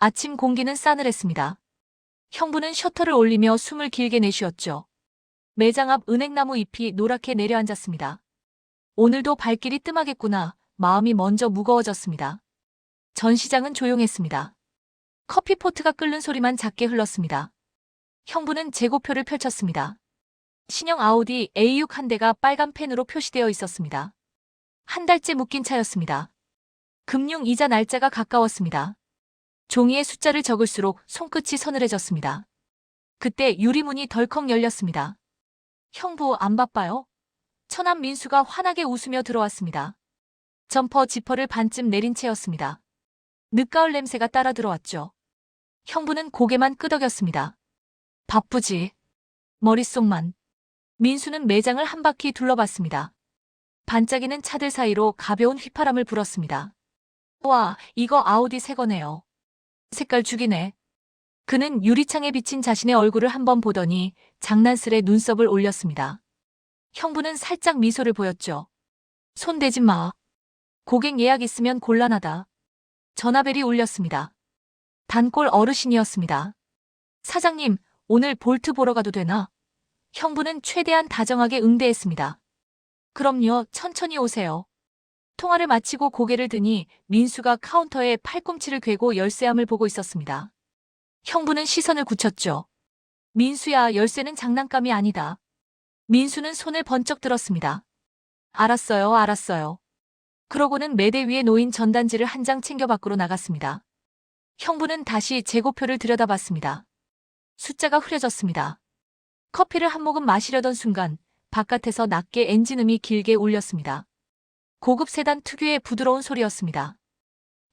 아침 공기는 싸늘했습니다. 형부는 셔터를 올리며 숨을 길게 내쉬었죠. 매장 앞 은행나무 잎이 노랗게 내려앉았습니다. 오늘도 발길이 뜸하겠구나. 마음이 먼저 무거워졌습니다. 전시장은 조용했습니다. 커피포트가 끓는 소리만 작게 흘렀습니다. 형부는 재고표를 펼쳤습니다. 신형 아우디 A6 한 대가 빨간 펜으로 표시되어 있었습니다. 한 달째 묶인 차였습니다. 금융 이자 날짜가 가까웠습니다. 종이에 숫자를 적을수록 손끝이 서늘해졌습니다. 그때 유리문이 덜컥 열렸습니다. 형부 안 바빠요? 처남 민수가 환하게 웃으며 들어왔습니다. 점퍼 지퍼를 반쯤 내린 채였습니다. 늦가을 냄새가 따라 들어왔죠. 형부는 고개만 끄덕였습니다. 바쁘지. 머릿속만. 민수는 매장을 한 바퀴 둘러봤습니다. 반짝이는 차들 사이로 가벼운 휘파람을 불었습니다. 와, 이거 아우디 새 거네요. 색깔 죽이네. 그는 유리창에 비친 자신의 얼굴을 한번 보더니 장난스레 눈썹을 올렸습니다. 형부는 살짝 미소를 보였죠. 손 대지 마. 고객 예약 있으면 곤란하다. 전화벨이 울렸습니다. 단골 어르신이었습니다. 사장님, 오늘 볼트 보러 가도 되나? 형부는 최대한 다정하게 응대했습니다. 그럼요, 천천히 오세요. 통화를 마치고 고개를 드니 민수가 카운터에 팔꿈치를 괴고 열쇠함을 보고 있었습니다. 형부는 시선을 굳혔죠. 민수야, 열쇠는 장난감이 아니다. 민수는 손을 번쩍 들었습니다. 알았어요, 알았어요. 그러고는 매대 위에 놓인 전단지를 한 장 챙겨 밖으로 나갔습니다. 형부는 다시 재고표를 들여다봤습니다. 숫자가 흐려졌습니다. 커피를 한 모금 마시려던 순간 바깥에서 낮게 엔진음이 길게 울렸습니다. 고급 세단 특유의 부드러운 소리였습니다.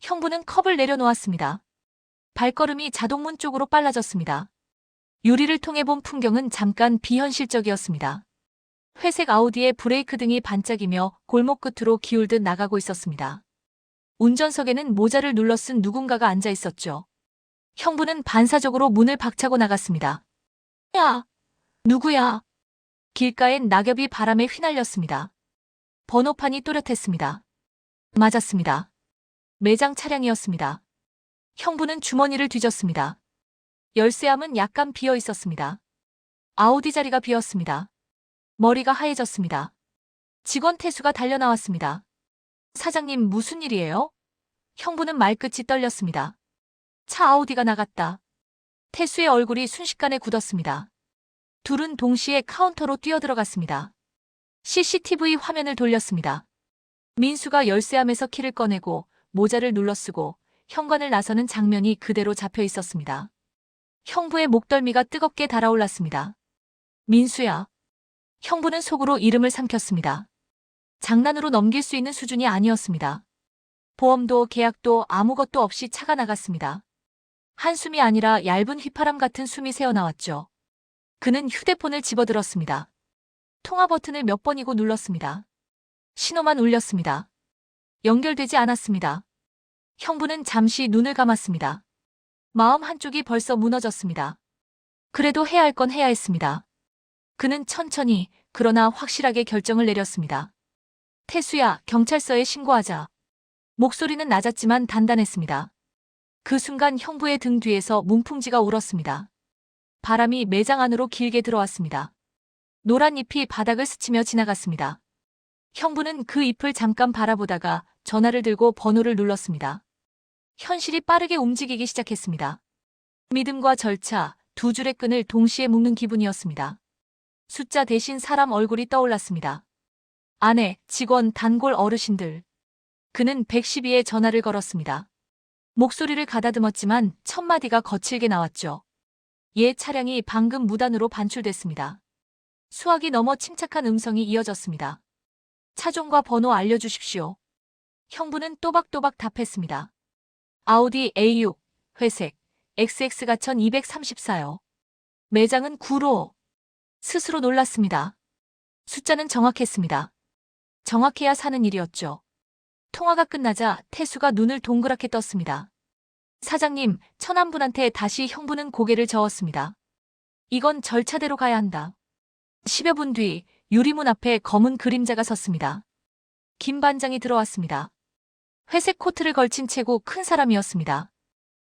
형부는 컵을 내려놓았습니다. 발걸음이 자동문 쪽으로 빨라졌습니다. 유리를 통해 본 풍경은 잠깐 비현실적이었습니다. 회색 아우디의 브레이크 등이 반짝이며 골목 끝으로 기울듯 나가고 있었습니다. 운전석에는 모자를 눌러 쓴 누군가가 앉아 있었죠. 형부는 반사적으로 문을 박차고 나갔습니다. 야! 누구야? 길가엔 낙엽이 바람에 휘날렸습니다. 번호판이 또렷했습니다. 맞았습니다. 매장 차량이었습니다. 형부는 주머니를 뒤졌습니다. 열쇠함은 약간 비어 있었습니다. 아우디 자리가 비었습니다. 머리가 하얘졌습니다. 직원 태수가 달려나왔습니다. 사장님, 무슨 일이에요? 형부는 말끝이 떨렸습니다. 차 아우디가 나갔다. 태수의 얼굴이 순식간에 굳었습니다. 둘은 동시에 카운터로 뛰어들어갔습니다. CCTV 화면을 돌렸습니다. 민수가 열쇠함에서 키를 꺼내고 모자를 눌러쓰고 현관을 나서는 장면이 그대로 잡혀 있었습니다. 형부의 목덜미가 뜨겁게 달아올랐습니다. 민수야. 형부는 속으로 이름을 삼켰습니다. 장난으로 넘길 수 있는 수준이 아니었습니다. 보험도 계약도 아무것도 없이 차가 나갔습니다. 한숨이 아니라 얇은 휘파람 같은 숨이 새어나왔죠. 그는 휴대폰을 집어들었습니다. 통화 버튼을 몇 번이고 눌렀습니다. 신호만 울렸습니다. 연결되지 않았습니다. 형부는 잠시 눈을 감았습니다. 마음 한쪽이 벌써 무너졌습니다. 그래도 해야 할 건 해야 했습니다. 그는 천천히 그러나 확실하게 결정을 내렸습니다. 태수야, 경찰서에 신고하자. 목소리는 낮았지만 단단했습니다. 그 순간 형부의 등 뒤에서 문풍지가 울었습니다. 바람이 매장 안으로 길게 들어왔습니다. 노란 잎이 바닥을 스치며 지나갔습니다. 형부는 그 잎을 잠깐 바라보다가 전화를 들고 번호를 눌렀습니다. 현실이 빠르게 움직이기 시작했습니다. 믿음과 절차, 두 줄의 끈을 동시에 묶는 기분이었습니다. 숫자 대신 사람 얼굴이 떠올랐습니다. 아내, 직원, 단골 어르신들. 그는 112에 전화를 걸었습니다. 목소리를 가다듬었지만 첫 마디가 거칠게 나왔죠. 옛 차량이 방금 무단으로 반출됐습니다. 수화기 넘어 침착한 음성이 이어졌습니다. 차종과 번호 알려주십시오. 형부는 또박또박 답했습니다. 아우디 A6, 회색, XX가 1234요. 매장은 9로. 스스로 놀랐습니다. 숫자는 정확했습니다. 정확해야 사는 일이었죠. 통화가 끝나자 태수가 눈을 동그랗게 떴습니다. 사장님, 천안분한테 다시 형부는 고개를 저었습니다. 이건 절차대로 가야 한다. 10여 분 뒤 유리문 앞에 검은 그림자가 섰습니다. 김 반장이 들어왔습니다. 회색 코트를 걸친 채고 큰 사람이었습니다.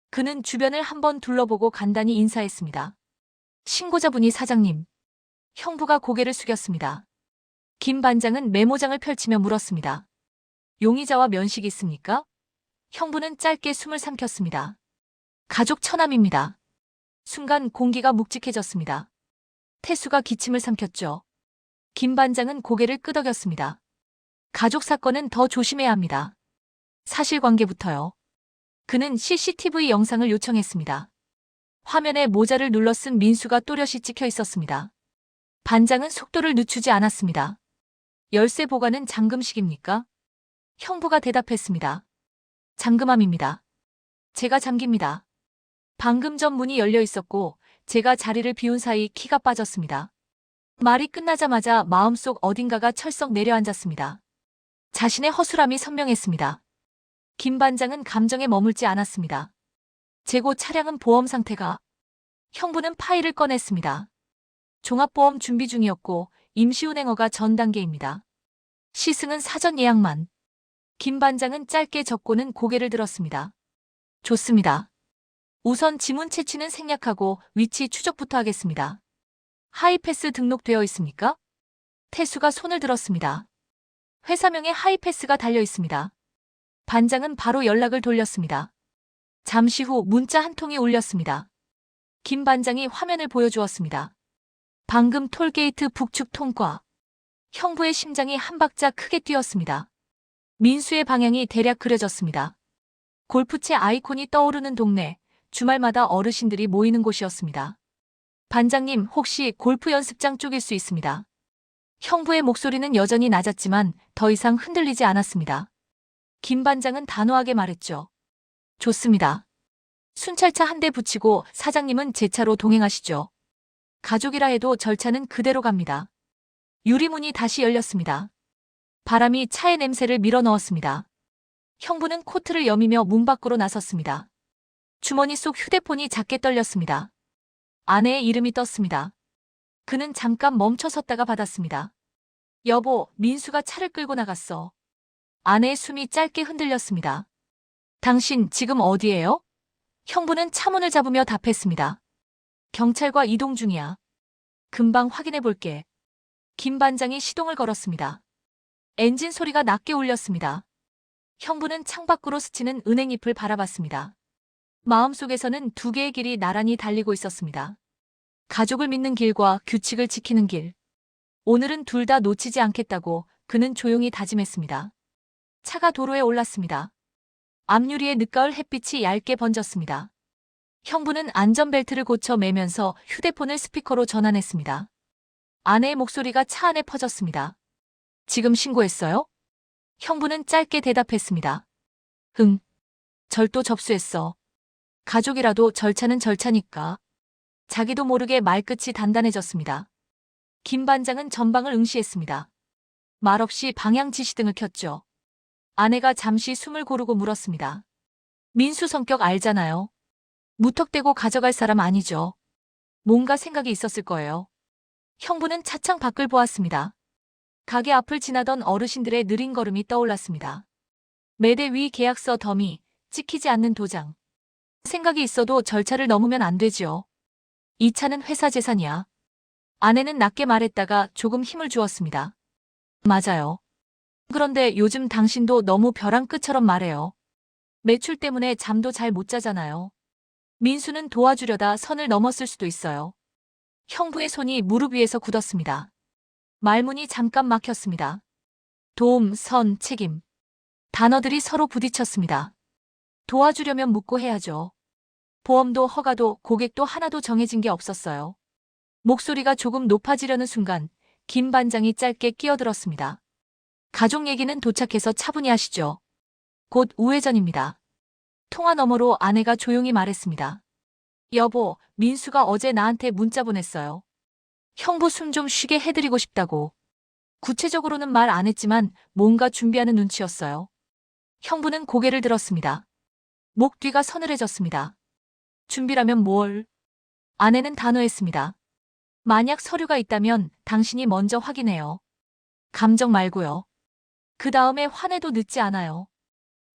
그는 주변을 한번 둘러보고 간단히 인사했습니다. 신고자분이 사장님. 형부가 고개를 숙였습니다. 김 반장은 메모장을 펼치며 물었습니다. 용의자와 면식이 있습니까? 형부는 짧게 숨을 삼켰습니다. 가족 처남입니다. 순간 공기가 묵직해졌습니다. 태수가 기침을 삼켰죠. 김 반장은 고개를 끄덕였습니다. 가족 사건은 더 조심해야 합니다. 사실관계부터요. 그는 CCTV 영상을 요청했습니다. 화면에 모자를 눌러 쓴 민수가 또렷이 찍혀 있었습니다. 반장은 속도를 늦추지 않았습니다. 열쇠 보관은 잠금식입니까? 형부가 대답했습니다. 잠금함입니다. 제가 잠깁니다. 방금 전 문이 열려 있었고 제가 자리를 비운 사이 키가 빠졌습니다. 말이 끝나자마자 마음속 어딘가가 철썩 내려앉았습니다. 자신의 허술함이 선명했습니다. 김 반장은 감정에 머물지 않았습니다. 재고 차량은 보험 상태가. 형부는 파일을 꺼냈습니다. 종합보험 준비 중이었고 임시운행어가 전 단계입니다. 시승은 사전 예약만. 김 반장은 짧게 적고는 고개를 들었습니다. 좋습니다. 우선 지문 채취는 생략하고 위치 추적부터 하겠습니다. 하이패스 등록되어 있습니까? 태수가 손을 들었습니다. 회사명에 하이패스가 달려 있습니다. 반장은 바로 연락을 돌렸습니다. 잠시 후 문자 한 통이 울렸습니다. 김 반장이 화면을 보여주었습니다. 방금 톨게이트 북측 통과. 형부의 심장이 한 박자 크게 뛰었습니다. 민수의 방향이 대략 그려졌습니다. 골프채 아이콘이 떠오르는 동네, 주말마다 어르신들이 모이는 곳이었습니다. 반장님, 혹시 골프 연습장 쪽일 수 있습니다. 형부의 목소리는 여전히 낮았지만 더 이상 흔들리지 않았습니다. 김 반장은 단호하게 말했죠. 좋습니다. 순찰차 한 대 붙이고 사장님은 제 차로 동행하시죠. 가족이라 해도 절차는 그대로 갑니다. 유리문이 다시 열렸습니다. 바람이 차의 냄새를 밀어넣었습니다. 형부는 코트를 여미며 문 밖으로 나섰습니다. 주머니 속 휴대폰이 작게 떨렸습니다. 아내의 이름이 떴습니다. 그는 잠깐 멈춰 섰다가 받았습니다. 여보, 민수가 차를 끌고 나갔어. 아내의 숨이 짧게 흔들렸습니다. 당신 지금 어디예요? 형부는 차문을 잡으며 답했습니다. 경찰과 이동 중이야. 금방 확인해 볼게. 김 반장이 시동을 걸었습니다. 엔진 소리가 낮게 울렸습니다. 형부는 창밖으로 스치는 은행잎을 바라봤습니다. 마음속에서는 두 개의 길이 나란히 달리고 있었습니다. 가족을 믿는 길과 규칙을 지키는 길. 오늘은 둘 다 놓치지 않겠다고 그는 조용히 다짐했습니다. 차가 도로에 올랐습니다. 앞유리에 늦가을 햇빛이 얇게 번졌습니다. 형부는 안전벨트를 고쳐 매면서 휴대폰을 스피커로 전환했습니다. 아내의 목소리가 차 안에 퍼졌습니다. 지금 신고했어요? 형부는 짧게 대답했습니다. 응. 절도 접수했어. 가족이라도 절차는 절차니까. 자기도 모르게 말끝이 단단해졌습니다. 김 반장은 전방을 응시했습니다. 말없이 방향 지시등을 켰죠. 아내가 잠시 숨을 고르고 물었습니다. 민수 성격 알잖아요. 무턱대고 가져갈 사람 아니죠. 뭔가 생각이 있었을 거예요. 형부는 차창 밖을 보았습니다. 가게 앞을 지나던 어르신들의 느린 걸음이 떠올랐습니다. 매대 위 계약서 더미, 찍히지 않는 도장. 생각이 있어도 절차를 넘으면 안 되지요. 이 차는 회사 재산이야. 아내는 낮게 말했다가 조금 힘을 주었습니다. 맞아요. 그런데 요즘 당신도 너무 벼랑 끝처럼 말해요. 매출 때문에 잠도 잘 못 자잖아요. 민수는 도와주려다 선을 넘었을 수도 있어요. 형부의 손이 무릎 위에서 굳었습니다. 말문이 잠깐 막혔습니다. 도움, 선, 책임. 단어들이 서로 부딪혔습니다. 도와주려면 묻고 해야죠. 보험도 허가도 고객도 하나도 정해진 게 없었어요. 목소리가 조금 높아지려는 순간 김 반장이 짧게 끼어들었습니다. 가족 얘기는 도착해서 차분히 하시죠. 곧 우회전입니다. 통화 너머로 아내가 조용히 말했습니다. 여보, 민수가 어제 나한테 문자 보냈어요. 형부 숨 좀 쉬게 해드리고 싶다고. 구체적으로는 말 안 했지만 뭔가 준비하는 눈치였어요. 형부는 고개를 들었습니다. 목 뒤가 서늘해졌습니다. 준비라면 뭘? 아내는 단호했습니다. 만약 서류가 있다면 당신이 먼저 확인해요. 감정 말고요. 그 다음에 화내도 늦지 않아요.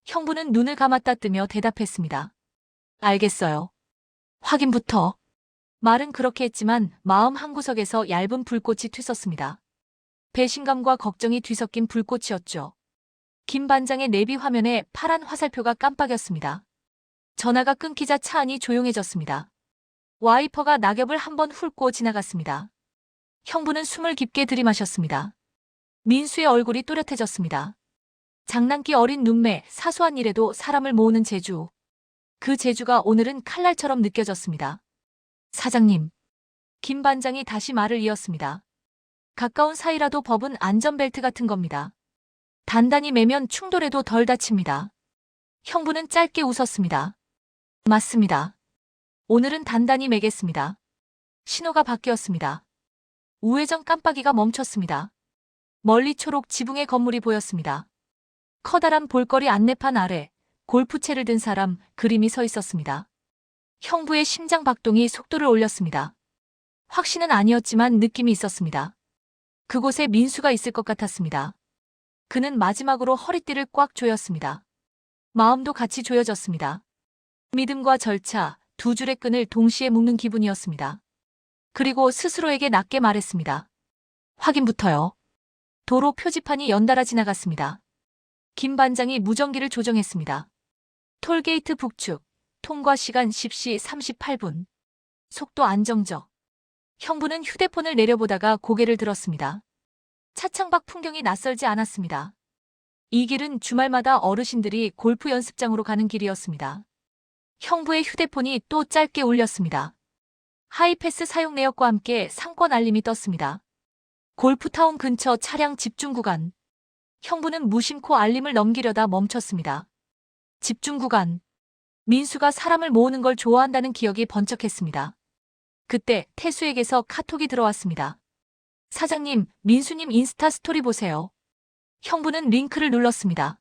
형부는 눈을 감았다 뜨며 대답했습니다. 알겠어요. 확인부터. 말은 그렇게 했지만 마음 한구석에서 얇은 불꽃이 튀었습니다. 배신감과 걱정이 뒤섞인 불꽃이었죠. 김 반장의 내비 화면에 파란 화살표가 깜빡였습니다. 전화가 끊기자 차 안이 조용해졌습니다. 와이퍼가 낙엽을 한번 훑고 지나갔습니다. 형부는 숨을 깊게 들이마셨습니다. 민수의 얼굴이 또렷해졌습니다. 장난기 어린 눈매, 사소한 일에도 사람을 모으는 재주. 그 재주가 오늘은 칼날처럼 느껴졌습니다. 사장님. 김 반장이 다시 말을 이었습니다. 가까운 사이라도 법은 안전벨트 같은 겁니다. 단단히 매면 충돌에도 덜 다칩니다. 형부는 짧게 웃었습니다. 맞습니다. 오늘은 단단히 매겠습니다. 신호가 바뀌었습니다. 우회전 깜빡이가 멈췄습니다. 멀리 초록 지붕의 건물이 보였습니다. 커다란 볼거리 안내판 아래 골프채를 든 사람, 그림이 서 있었습니다. 형부의 심장 박동이 속도를 올렸습니다. 확신은 아니었지만 느낌이 있었습니다. 그곳에 민수가 있을 것 같았습니다. 그는 마지막으로 허리띠를 꽉 조였습니다. 마음도 같이 조여졌습니다. 믿음과 절차, 두 줄의 끈을 동시에 묶는 기분이었습니다. 그리고 스스로에게 낮게 말했습니다. 확인부터요. 도로 표지판이 연달아 지나갔습니다. 김 반장이 무전기를 조정했습니다. 톨게이트 북측, 통과 시간 10시 38분. 속도 안정적. 형부는 휴대폰을 내려보다가 고개를 들었습니다. 차창밖 풍경이 낯설지 않았습니다. 이 길은 주말마다 어르신들이 골프 연습장으로 가는 길이었습니다. 형부의 휴대폰이 또 짧게 울렸습니다. 하이패스 사용 내역과 함께 상권 알림이 떴습니다. 골프타운 근처 차량 집중 구간. 형부는 무심코 알림을 넘기려다 멈췄습니다. 집중 구간. 민수가 사람을 모으는 걸 좋아한다는 기억이 번쩍했습니다. 그때 태수에게서 카톡이 들어왔습니다. 사장님, 민수님 인스타 스토리 보세요. 형부는 링크를 눌렀습니다.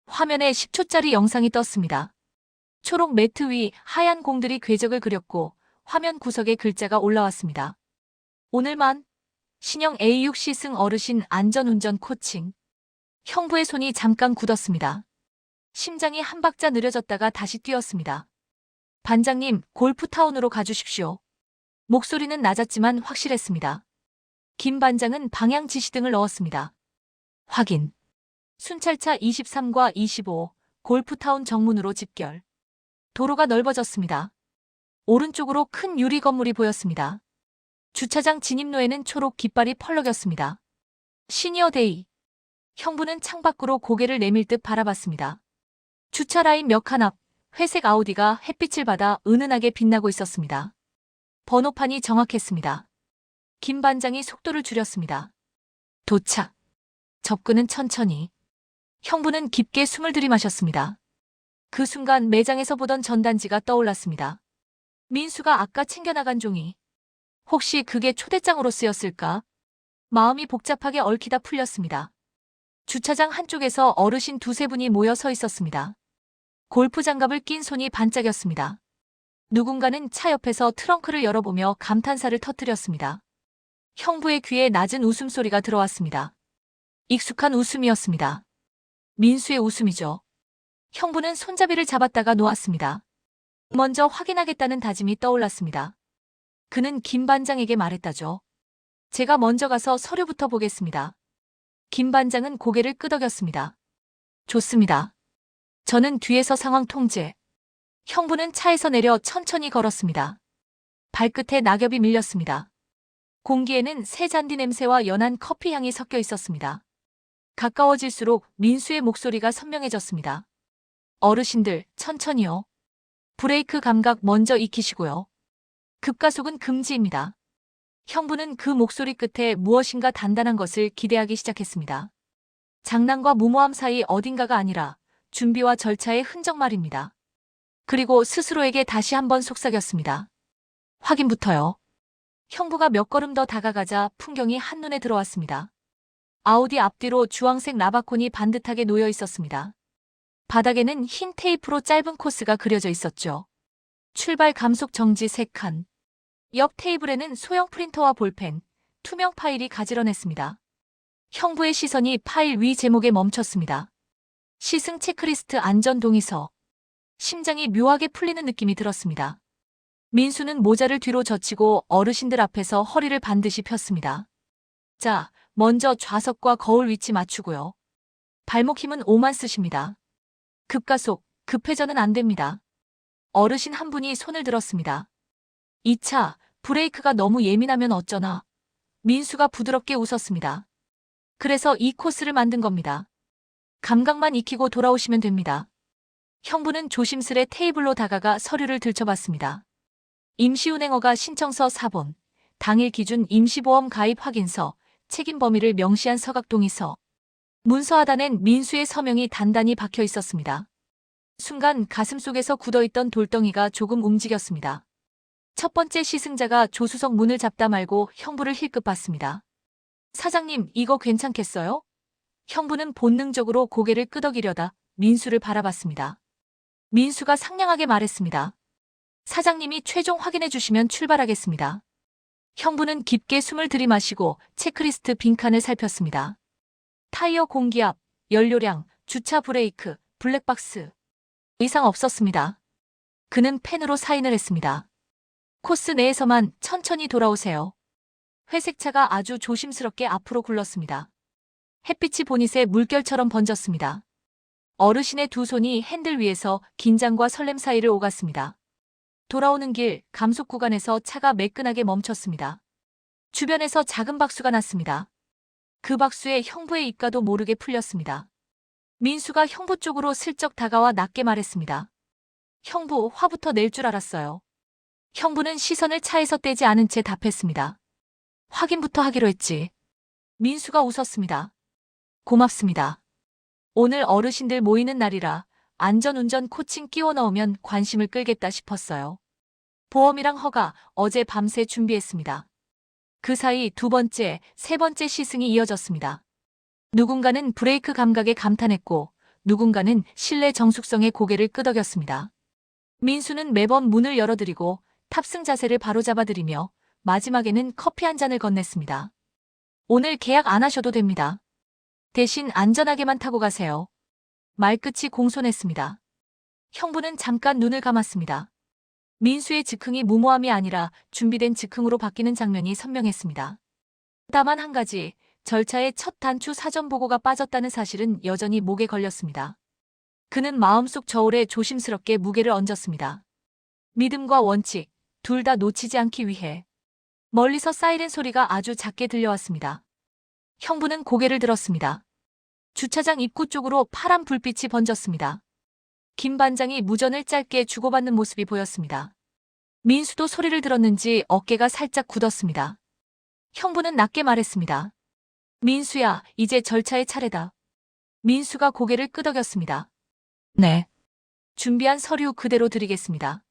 화면에 10초짜리 영상이 떴습니다. 초록 매트 위 하얀 공들이 궤적을 그렸고 화면 구석에 글자가 올라왔습니다. 오늘만 신형 A6 시승 어르신 안전운전 코칭. 형부의 손이 잠깐 굳었습니다. 심장이 한 박자 느려졌다가 다시 뛰었습니다. 반장님, 골프타운으로 가주십시오. 목소리는 낮았지만 확실했습니다. 김 반장은 방향 지시등을 넣었습니다. 확인. 순찰차 23과 25, 골프타운 정문으로 집결. 도로가 넓어졌습니다. 오른쪽으로 큰 유리 건물이 보였습니다. 주차장 진입로에는 초록 깃발이 펄럭였습니다. 시니어데이. 형부는 창밖으로 고개를 내밀 듯 바라봤습니다. 주차 라인 몇 칸 앞, 회색 아우디가 햇빛을 받아 은은하게 빛나고 있었습니다. 번호판이 정확했습니다. 김 반장이 속도를 줄였습니다. 도착. 접근은 천천히. 형부는 깊게 숨을 들이마셨습니다. 그 순간 매장에서 보던 전단지가 떠올랐습니다. 민수가 아까 챙겨나간 종이. 혹시 그게 초대장으로 쓰였을까? 마음이 복잡하게 얽히다 풀렸습니다. 주차장 한쪽에서 어르신 두세 분이 모여 서 있었습니다. 골프 장갑을 낀 손이 반짝였습니다. 누군가는 차 옆에서 트렁크를 열어보며 감탄사를 터뜨렸습니다. 형부의 귀에 낮은 웃음소리가 들어왔습니다. 익숙한 웃음이었습니다. 민수의 웃음이죠. 형부는 손잡이를 잡았다가 놓았습니다. 먼저 확인하겠다는 다짐이 떠올랐습니다. 그는 김 반장에게 말했다죠. 제가 먼저 가서 서류부터 보겠습니다. 김 반장은 고개를 끄덕였습니다. 좋습니다. 저는 뒤에서 상황 통제. 형부는 차에서 내려 천천히 걸었습니다. 발끝에 낙엽이 밀렸습니다. 공기에는 새 잔디 냄새와 연한 커피 향이 섞여 있었습니다. 가까워질수록 민수의 목소리가 선명해졌습니다. 어르신들, 천천히요. 브레이크 감각 먼저 익히시고요. 급가속은 금지입니다. 형부는 그 목소리 끝에 무엇인가 단단한 것을 기대하기 시작했습니다. 장난과 무모함 사이 어딘가가 아니라 준비와 절차의 흔적 말입니다. 그리고 스스로에게 다시 한번 속삭였습니다. 확인부터요. 형부가 몇 걸음 더 다가가자 풍경이 한눈에 들어왔습니다. 아우디 앞뒤로 주황색 라바콘이 반듯하게 놓여 있었습니다. 바닥에는 흰 테이프로 짧은 코스가 그려져 있었죠. 출발 감속 정지 3칸. 옆 테이블에는 소형 프린터와 볼펜, 투명 파일이 가지런했습니다. 형부의 시선이 파일 위 제목에 멈췄습니다. 시승 체크리스트 안전 동의서. 심장이 묘하게 풀리는 느낌이 들었습니다. 민수는 모자를 뒤로 젖히고 어르신들 앞에서 허리를 반드시 폈습니다. 자, 먼저 좌석과 거울 위치 맞추고요. 발목 힘은 5만 쓰십니다. 급가속, 급회전은 안 됩니다. 어르신 한 분이 손을 들었습니다. 2차, 브레이크가 너무 예민하면 어쩌나. 민수가 부드럽게 웃었습니다. 그래서 이 코스를 만든 겁니다. 감각만 익히고 돌아오시면 됩니다. 형부는 조심스레 테이블로 다가가 서류를 들춰봤습니다. 임시운행허가 신청서 4본, 당일 기준 임시보험 가입 확인서, 책임 범위를 명시한 서각동의서. 문서 하단엔 민수의 서명이 단단히 박혀 있었습니다. 순간 가슴속에서 굳어있던 돌덩이가 조금 움직였습니다. 첫 번째 시승자가 조수석 문을 잡다 말고 형부를 힐끗 봤습니다. 사장님, 이거 괜찮겠어요? 형부는 본능적으로 고개를 끄덕이려다 민수를 바라봤습니다. 민수가 상냥하게 말했습니다. 사장님이 최종 확인해 주시면 출발하겠습니다. 형부는 깊게 숨을 들이마시고 체크리스트 빈칸을 살폈습니다. 타이어 공기압, 연료량, 주차 브레이크, 블랙박스. 이상 없었습니다. 그는 펜으로 사인을 했습니다. 코스 내에서만 천천히 돌아오세요. 회색차가 아주 조심스럽게 앞으로 굴렀습니다. 햇빛이 보닛에 물결처럼 번졌습니다. 어르신의 두 손이 핸들 위에서 긴장과 설렘 사이를 오갔습니다. 돌아오는 길, 감속 구간에서 차가 매끈하게 멈췄습니다. 주변에서 작은 박수가 났습니다. 그 박수에 형부의 입가도 모르게 풀렸습니다. 민수가 형부 쪽으로 슬쩍 다가와 낮게 말했습니다. 형부, 화부터 낼 줄 알았어요. 형부는 시선을 차에서 떼지 않은 채 답했습니다. 확인부터 하기로 했지. 민수가 웃었습니다. 고맙습니다. 오늘 어르신들 모이는 날이라 안전운전 코칭 끼워 넣으면 관심을 끌겠다 싶었어요. 보험이랑 허가 어제 밤새 준비했습니다. 그 사이 두 번째, 세 번째 시승이 이어졌습니다. 누군가는 브레이크 감각에 감탄했고 누군가는 실내 정숙성에 고개를 끄덕였습니다. 민수는 매번 문을 열어드리고 탑승 자세를 바로잡아드리며 마지막에는 커피 한 잔을 건넸습니다. 오늘 계약 안 하셔도 됩니다. 대신 안전하게만 타고 가세요. 말끝이 공손했습니다. 형부는 잠깐 눈을 감았습니다. 민수의 즉흥이 무모함이 아니라 준비된 즉흥으로 바뀌는 장면이 선명했습니다. 다만 한 가지, 절차의 첫 단추 사전 보고가 빠졌다는 사실은 여전히 목에 걸렸습니다. 그는 마음속 저울에 조심스럽게 무게를 얹었습니다. 믿음과 원칙, 둘 다 놓치지 않기 위해. 멀리서 사이렌 소리가 아주 작게 들려왔습니다. 형부는 고개를 들었습니다. 주차장 입구 쪽으로 파란 불빛이 번졌습니다. 김 반장이 무전을 짧게 주고받는 모습이 보였습니다. 민수도 소리를 들었는지 어깨가 살짝 굳었습니다. 형부는 낮게 말했습니다. 민수야, 이제 절차의 차례다. 민수가 고개를 끄덕였습니다. 네. 준비한 서류 그대로 드리겠습니다.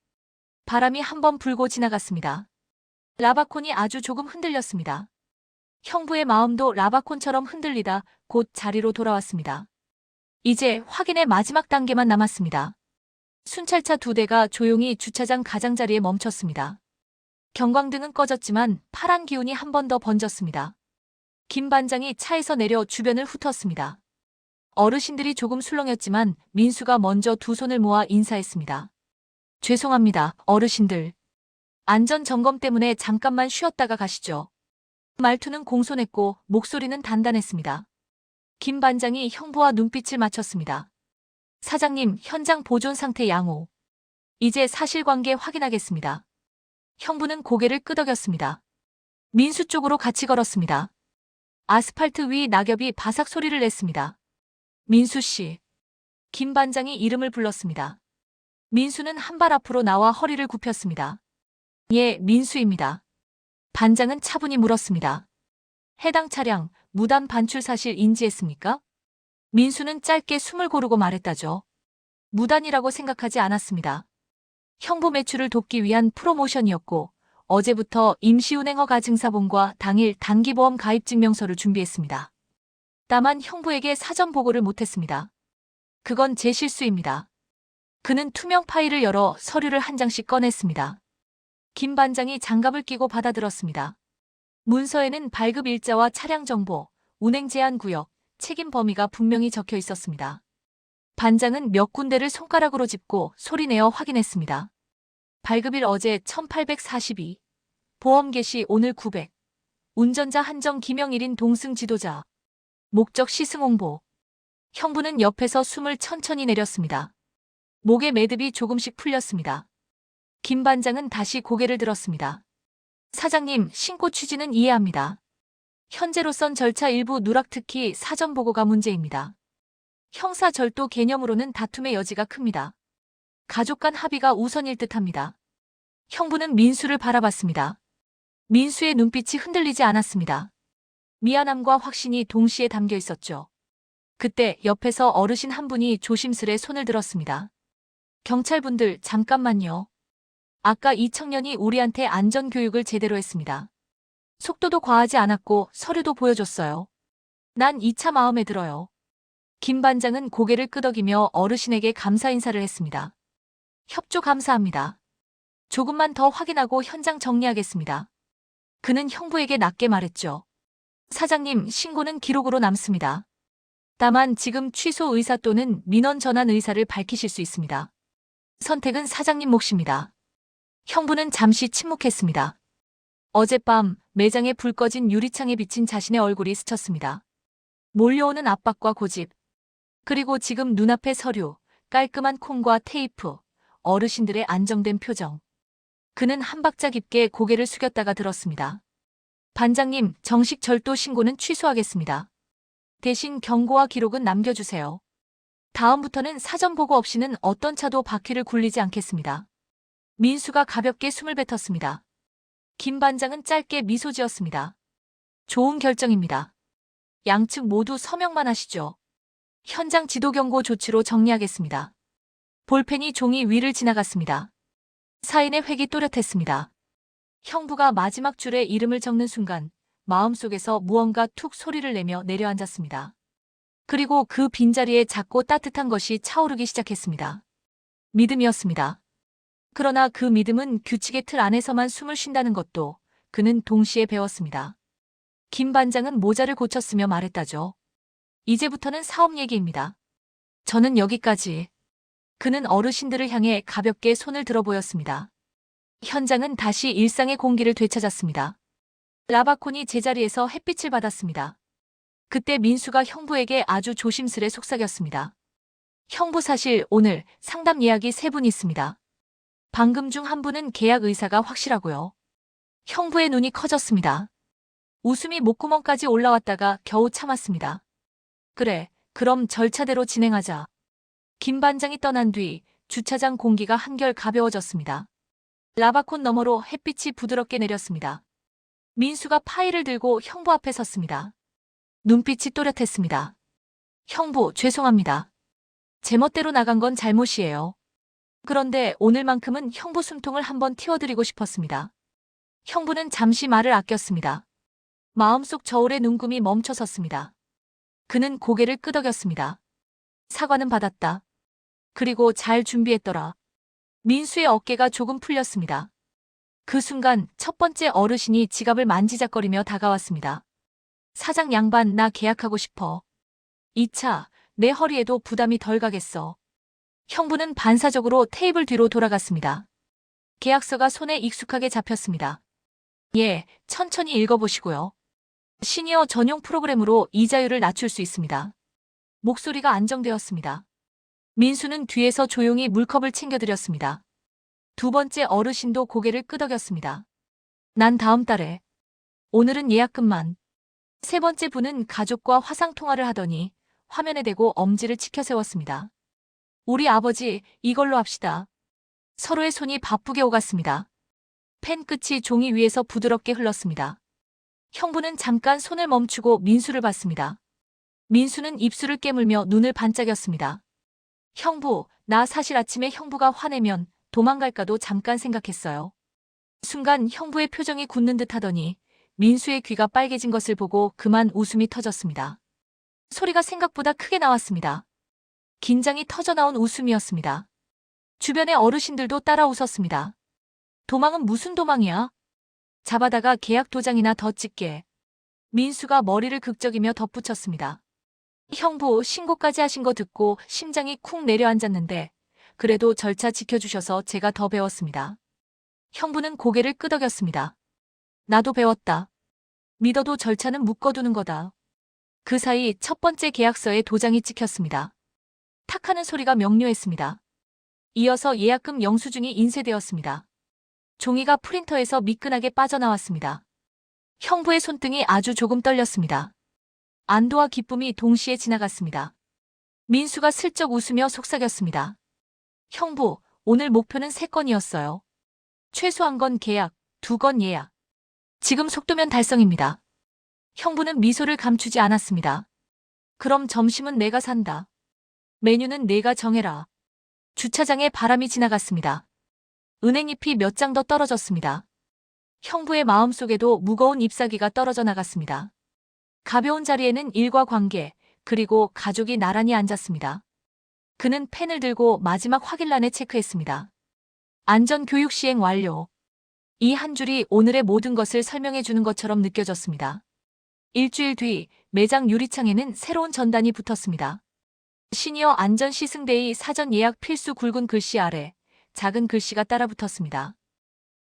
바람이 한번 불고 지나갔습니다. 라바콘이 아주 조금 흔들렸습니다. 형부의 마음도 라바콘처럼 흔들리다 곧 자리로 돌아왔습니다. 이제 확인의 마지막 단계만 남았습니다. 순찰차 2대가 조용히 주차장 가장자리에 멈췄습니다. 경광등은 꺼졌지만 파란 기운이 한 번 더 번졌습니다. 김 반장이 차에서 내려 주변을 훑었습니다. 어르신들이 조금 술렁였지만 민수가 먼저 두 손을 모아 인사했습니다. 죄송합니다, 어르신들. 안전점검 때문에 잠깐만 쉬었다가 가시죠. 말투는 공손했고 목소리는 단단했습니다. 김 반장이 형부와 눈빛을 맞췄습니다. 사장님, 현장 보존 상태 양호. 이제 사실관계 확인하겠습니다. 형부는 고개를 끄덕였습니다. 민수 쪽으로 같이 걸었습니다. 아스팔트 위 낙엽이 바삭 소리를 냈습니다. 민수 씨. 김 반장이 이름을 불렀습니다. 민수는 한 발 앞으로 나와 허리를 굽혔습니다. 예, 민수입니다. 반장은 차분히 물었습니다. 해당 차량, 무단 반출 사실 인지했습니까? 민수는 짧게 숨을 고르고 말했다죠. 무단이라고 생각하지 않았습니다. 형부 매출을 돕기 위한 프로모션이었고 어제부터 임시운행허가 증사본과 당일 단기보험 가입증명서를 준비했습니다. 다만 형부에게 사전 보고를 못했습니다. 그건 제 실수입니다. 그는 투명 파일을 열어 서류를 한 장씩 꺼냈습니다. 김 반장이 장갑을 끼고 받아들었습니다. 문서에는 발급 일자와 차량 정보, 운행 제한 구역, 책임 범위가 분명히 적혀 있었습니다. 반장은 몇 군데를 손가락으로 짚고 소리내어 확인했습니다. 발급일 어제 1842, 보험 개시 오늘 900, 운전자 한정 기명 1인 동승 지도자, 목적 시승 홍보. 형부는 옆에서 숨을 천천히 내렸습니다. 목의 매듭이 조금씩 풀렸습니다. 김 반장은 다시 고개를 들었습니다. 사장님, 신고 취지는 이해합니다. 현재로선 절차 일부 누락 특히 사전 보고가 문제입니다. 형사 절도 개념으로는 다툼의 여지가 큽니다. 가족 간 합의가 우선일 듯합니다. 형부는 민수를 바라봤습니다. 민수의 눈빛이 흔들리지 않았습니다. 미안함과 확신이 동시에 담겨 있었죠. 그때 옆에서 어르신 한 분이 조심스레 손을 들었습니다. 경찰분들 잠깐만요. 아까 이 청년이 우리한테 안전교육을 제대로 했습니다. 속도도 과하지 않았고 서류도 보여줬어요. 난 이 차 마음에 들어요. 김 반장은 고개를 끄덕이며 어르신에게 감사 인사를 했습니다. 협조 감사합니다. 조금만 더 확인하고 현장 정리하겠습니다. 그는 형부에게 낮게 말했죠. 사장님, 신고는 기록으로 남습니다. 다만 지금 취소 의사 또는 민원 전환 의사를 밝히실 수 있습니다. 선택은 사장님 몫입니다. 형부는 잠시 침묵했습니다. 어젯밤 매장에 불 꺼진 유리창에 비친 자신의 얼굴이 스쳤습니다. 몰려오는 압박과 고집, 그리고 지금 눈앞의 서류, 깔끔한 콩과 테이프, 어르신들의 안정된 표정. 그는 한 박자 깊게 고개를 숙였다가 들었습니다. 반장님, 정식 절도 신고는 취소하겠습니다. 대신 경고와 기록은 남겨주세요. 다음부터는 사전 보고 없이는 어떤 차도 바퀴를 굴리지 않겠습니다. 민수가 가볍게 숨을 뱉었습니다. 김 반장은 짧게 미소 지었습니다. 좋은 결정입니다. 양측 모두 서명만 하시죠. 현장 지도 경고 조치로 정리하겠습니다. 볼펜이 종이 위를 지나갔습니다. 사인의 획이 또렷했습니다. 형부가 마지막 줄에 이름을 적는 순간 마음속에서 무언가 툭 소리를 내며 내려앉았습니다. 그리고 그 빈자리에 작고 따뜻한 것이 차오르기 시작했습니다. 믿음이었습니다. 그러나 그 믿음은 규칙의 틀 안에서만 숨을 쉰다는 것도 그는 동시에 배웠습니다. 김 반장은 모자를 고쳤으며 말했다죠. 이제부터는 사업 얘기입니다. 저는 여기까지. 그는 어르신들을 향해 가볍게 손을 들어 보였습니다. 현장은 다시 일상의 공기를 되찾았습니다. 라바콘이 제자리에서 햇빛을 받았습니다. 그때 민수가 형부에게 아주 조심스레 속삭였습니다. 형부 사실 오늘 상담 예약이 3분 있습니다. 방금 중 한 분은 계약 의사가 확실하고요. 형부의 눈이 커졌습니다. 웃음이 목구멍까지 올라왔다가 겨우 참았습니다. 그래, 그럼 절차대로 진행하자. 김 반장이 떠난 뒤 주차장 공기가 한결 가벼워졌습니다. 라바콘 너머로 햇빛이 부드럽게 내렸습니다. 민수가 파일을 들고 형부 앞에 섰습니다. 눈빛이 또렷했습니다. 형부, 죄송합니다. 제멋대로 나간 건 잘못이에요. 그런데 오늘만큼은 형부 숨통을 한번 틔워드리고 싶었습니다. 형부는 잠시 말을 아꼈습니다. 마음속 저울의 눈금이 멈춰섰습니다. 그는 고개를 끄덕였습니다. 사과는 받았다. 그리고 잘 준비했더라. 민수의 어깨가 조금 풀렸습니다. 그 순간 첫 번째 어르신이 지갑을 만지작거리며 다가왔습니다. 사장 양반, 나 계약하고 싶어. 이 차, 내 허리에도 부담이 덜 가겠어. 형부는 반사적으로 테이블 뒤로 돌아갔습니다. 계약서가 손에 익숙하게 잡혔습니다. 예, 천천히 읽어보시고요. 시니어 전용 프로그램으로 이자율을 낮출 수 있습니다. 목소리가 안정되었습니다. 민수는 뒤에서 조용히 물컵을 챙겨드렸습니다. 두 번째 어르신도 고개를 끄덕였습니다. 난 다음 달에. 오늘은 예약금만. 세 번째 분은 가족과 화상통화를 하더니 화면에 대고 엄지를 치켜 세웠습니다. 우리 아버지, 이걸로 합시다. 서로의 손이 바쁘게 오갔습니다. 펜 끝이 종이 위에서 부드럽게 흘렀습니다. 형부는 잠깐 손을 멈추고 민수를 봤습니다. 민수는 입술을 깨물며 눈을 반짝였습니다. 형부, 나 사실 아침에 형부가 화내면 도망갈까도 잠깐 생각했어요. 순간 형부의 표정이 굳는 듯 하더니 민수의 귀가 빨개진 것을 보고 그만 웃음이 터졌습니다. 소리가 생각보다 크게 나왔습니다. 긴장이 터져나온 웃음이었습니다. 주변의 어르신들도 따라 웃었습니다. 도망은 무슨 도망이야? 잡아다가 계약 도장이나 더 찍게. 민수가 머리를 극적이며 덧붙였습니다. 형부 신고까지 하신 거 듣고 심장이 쿵 내려앉았는데 그래도 절차 지켜주셔서 제가 더 배웠습니다. 형부는 고개를 끄덕였습니다. 나도 배웠다. 믿어도 절차는 묶어두는 거다. 그 사이 첫 번째 계약서에 도장이 찍혔습니다. 탁 하는 소리가 명료했습니다. 이어서 예약금 영수증이 인쇄되었습니다. 종이가 프린터에서 미끈하게 빠져나왔습니다. 형부의 손등이 아주 조금 떨렸습니다. 안도와 기쁨이 동시에 지나갔습니다. 민수가 슬쩍 웃으며 속삭였습니다. 형부, 오늘 목표는 3건이었어요. 최소한 건 계약, 2건 예약. 지금 속도면 달성입니다. 형부는 미소를 감추지 않았습니다. 그럼 점심은 내가 산다. 메뉴는 내가 정해라. 주차장에 바람이 지나갔습니다. 은행잎이 몇 장 더 떨어졌습니다. 형부의 마음속에도 무거운 잎사귀가 떨어져 나갔습니다. 가벼운 자리에는 일과 관계, 그리고 가족이 나란히 앉았습니다. 그는 펜을 들고 마지막 확인란에 체크했습니다. 안전교육 시행 완료. 이 한 줄이 오늘의 모든 것을 설명해 주는 것처럼 느껴졌습니다. 일주일 뒤 매장 유리창에는 새로운 전단이 붙었습니다. 시니어 안전 시승대의 사전 예약 필수 굵은 글씨 아래 작은 글씨가 따라 붙었습니다.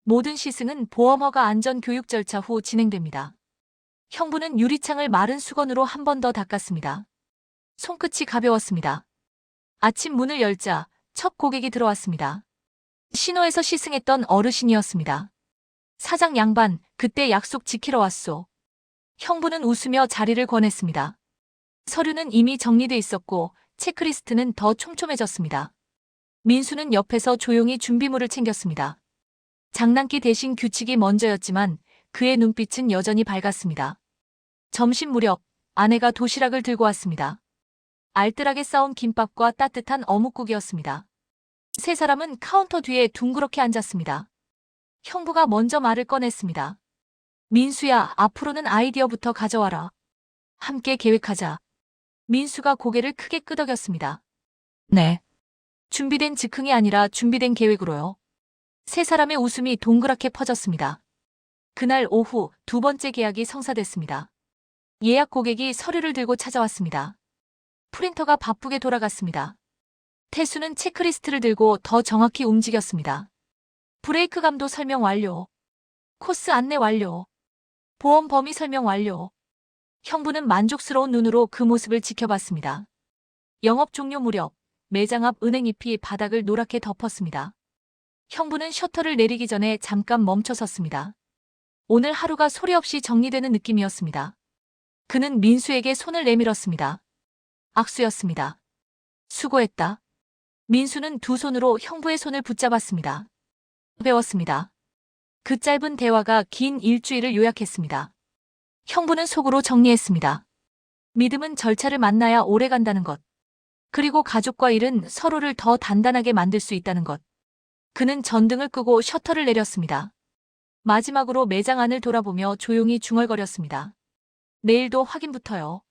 모든 시승은 보험허가 안전 교육 절차 후 진행됩니다. 형부는 유리창을 마른 수건으로 한 번 더 닦았습니다. 손끝이 가벼웠습니다. 아침 문을 열자 첫 고객이 들어왔습니다. 신호에서 시승했던 어르신이었습니다. 사장 양반, 그때 약속 지키러 왔소. 형부는 웃으며 자리를 권했습니다. 서류는 이미 정리돼 있었고 체크리스트는 더 촘촘해졌습니다. 민수는 옆에서 조용히 준비물을 챙겼습니다. 장난기 대신 규칙이 먼저였지만 그의 눈빛은 여전히 밝았습니다. 점심 무렵 아내가 도시락을 들고 왔습니다. 알뜰하게 싸온 김밥과 따뜻한 어묵국이었습니다. 세 사람은 카운터 뒤에 둥그렇게 앉았습니다. 형부가 먼저 말을 꺼냈습니다. 민수야, 앞으로는 아이디어부터 가져와라. 함께 계획하자. 민수가 고개를 크게 끄덕였습니다. 네. 준비된 즉흥이 아니라 준비된 계획으로요. 세 사람의 웃음이 동그랗게 퍼졌습니다. 그날 오후 2번째 계약이 성사됐습니다. 예약 고객이 서류를 들고 찾아왔습니다. 프린터가 바쁘게 돌아갔습니다. 태수는 체크리스트를 들고 더 정확히 움직였습니다. 브레이크 감도 설명 완료. 코스 안내 완료. 보험 범위 설명 완료. 형부는 만족스러운 눈으로 그 모습을 지켜봤습니다. 영업 종료 무렵 매장 앞 은행잎이 바닥을 노랗게 덮었습니다. 형부는 셔터를 내리기 전에 잠깐 멈춰 섰습니다. 오늘 하루가 소리 없이 정리되는 느낌이었습니다. 그는 민수에게 손을 내밀었습니다. 악수였습니다. 수고했다. 민수는 두 손으로 형부의 손을 붙잡았습니다. 배웠습니다. 그 짧은 대화가 긴 일주일을 요약했습니다. 형부는 속으로 정리했습니다. 믿음은 절차를 만나야 오래 간다는 것. 그리고 가족과 일은 서로를 더 단단하게 만들 수 있다는 것. 그는 전등을 끄고 셔터를 내렸습니다. 마지막으로 매장 안을 돌아보며 조용히 중얼거렸습니다. 내일도 확인부터요.